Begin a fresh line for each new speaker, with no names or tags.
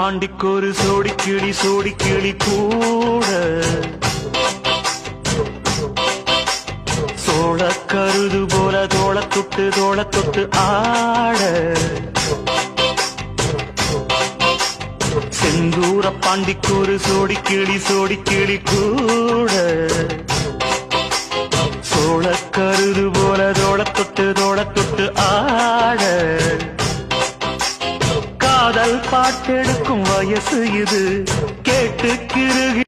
பாண்டிக்கொரு சோடி கிளி கூட சோழ கருது போல தோள தொட்டு ஆட செந்தூர பாண்டிக்கொரு சோடி கிளி கூட சோழ கருது போல தோள தொட்டு ஆட காதல் பாட்டெடுக்கும் வயசு இது கேட்டு கிரு